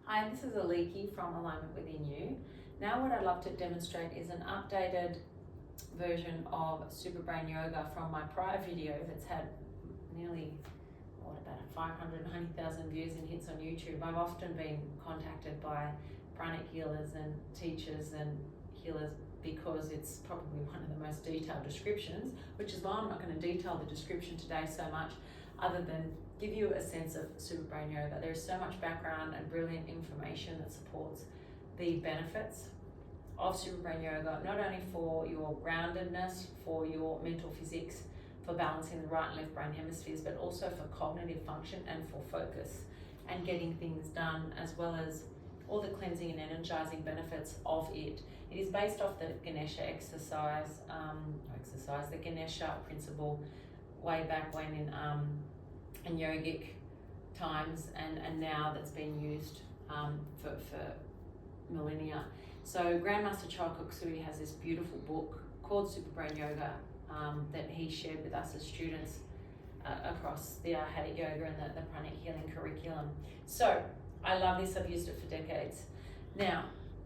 Hi, this is Aliki from Alignment Within You. Now what I'd love to demonstrate is an updated version of Super Brain Yoga from my prior video that's had nearly, about 590,000 views and hits on YouTube. I've often been contacted by pranic healers and teachers and healers because it's probably one of the most detailed descriptions, which is why I'm not going to detail the description today so much, other than give you a sense of Super Brain Yoga. There's so much background and brilliant information that supports the benefits of Super Brain Yoga, not only for your groundedness, for your mental physics, for balancing the right and left brain hemispheres, but also for cognitive function and for focus and getting things done, as well as all the cleansing and energizing benefits of it. It is based off the Ganesha the Ganesha principle way back when in yogic times, and now that's been used for millennia. So Grandmaster Choa Ksui has this beautiful book called Super Brain Yoga that he shared with us as students across the Hatha Yoga and the pranic healing curriculum. So I love this, I've used it for decades. Now,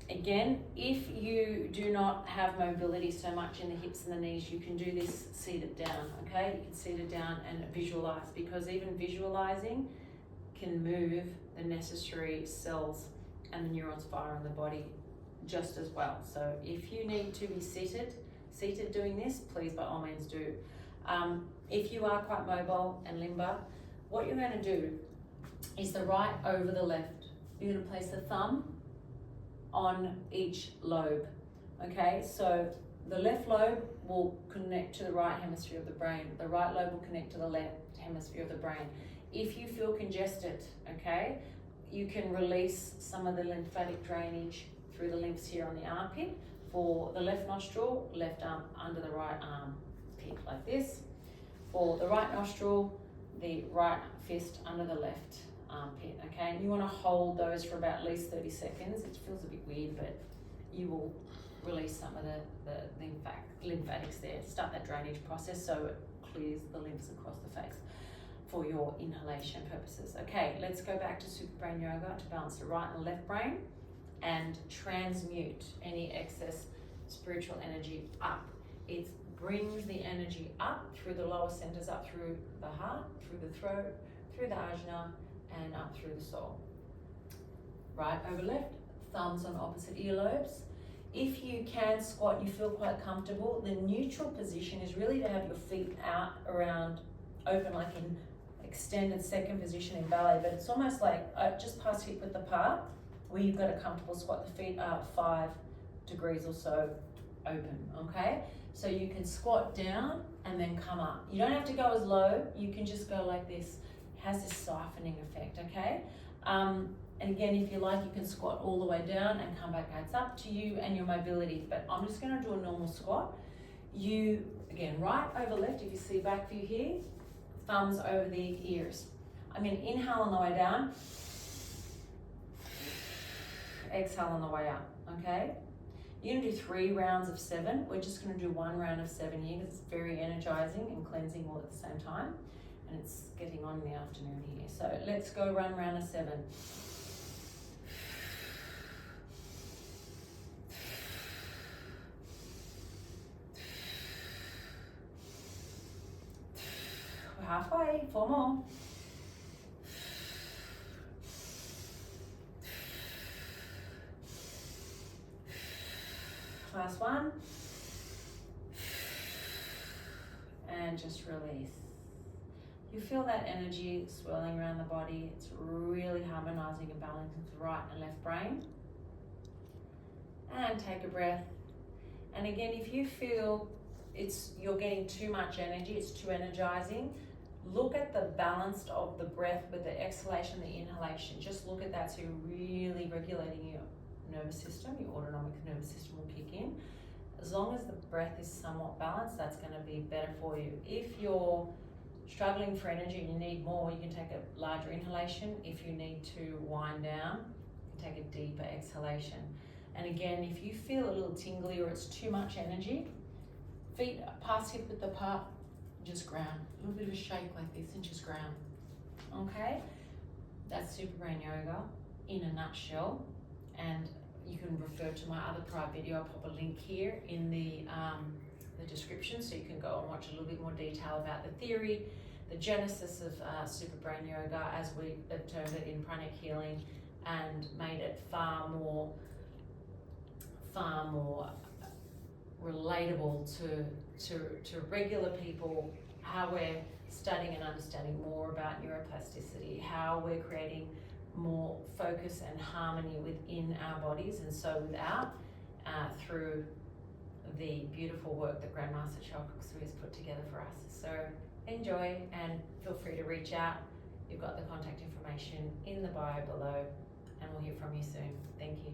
again, if you do not have mobility so much in the hips and the knees, you can do this seated down, okay? You can seat it down and visualize, because even visualizing can move the necessary cells and the neurons fire in the body just as well. So if you need to be seated doing this, please by all means do. If you are quite mobile and limber, what you're going to do is the right over the left. You're going to place the thumb on each lobe, okay? So the left lobe will connect to the right hemisphere of the brain. The right lobe will connect to the left hemisphere of the brain. If you feel congested, okay, you can release some of the lymphatic drainage through the lymphs here on the armpit for the left nostril, left arm under the right arm pit like this. For the right nostril, the right fist under the left armpit, okay? And you want to hold those for about at least 30 seconds. It feels a bit weird, but you will release some of the lymphatics there. Start that drainage process so it clears the lymphs across the face for your inhalation purposes. Okay, let's go back to Super Brain Yoga to balance the right and left brain and transmute any excess spiritual energy up. It brings the energy up through the lower centers, up through the heart, through the throat, through the ajna, and up through the soul. Right over left, thumbs on opposite earlobes. If you can squat and you feel quite comfortable, the neutral position is really to have your feet out around open, like in extended second position in ballet, but it's almost like just past hip width apart, where you've got a comfortable squat. The feet are 5 degrees or so open, okay? So you can squat down and then come up. You don't have to go as low, you can just go like this. It has this siphoning effect, okay? And again, if you like, you can squat all the way down and come back. It's up to you and your mobility, but I'm just gonna do a normal squat. You, again, right over left, if you see back view here, thumbs over the ears. I'm gonna inhale on the way down, exhale on the way up, okay? You're gonna do 3 rounds of 7. We're just gonna do 1 round of 7 here because it's very energizing and cleansing all at the same time. And it's getting on in the afternoon here. So let's go run round of 7. We're halfway, 4 more. Last one. And just release. You feel that energy swirling around the body. It's really harmonizing and balancing the right and left brain. And take a breath. And again, if you feel you're getting too much energy, it's too energizing, look at the balance of the breath with the exhalation, the inhalation. Just look at that, so you're really regulating your nervous system. Your autonomic nervous system will kick in. As long as the breath is somewhat balanced, that's going to be better for you. If you're struggling for energy and you need more, you can take a larger inhalation. If you need to wind down, you can take a deeper exhalation. And again, if you feel a little tingly or it's too much energy, feet past hip width apart, just ground. A little bit of a shake like this and just ground. Okay? That's Super Brain Yoga. in a nutshell. And you can refer to my other prior video. I'll pop a link here in the description, so you can go and watch a little bit more detail about the theory, the genesis of Super Brain Yoga, as we have termed it in pranic healing, and made it far more relatable to regular people, how we're studying and understanding more about neuroplasticity, how we're creating more focus and harmony within our bodies and so without, through the beautiful work that Grandmaster Chokusu has put together for us. So enjoy, and feel free to reach out. You've got the contact information in the bio below, and we'll hear from you soon. Thank you.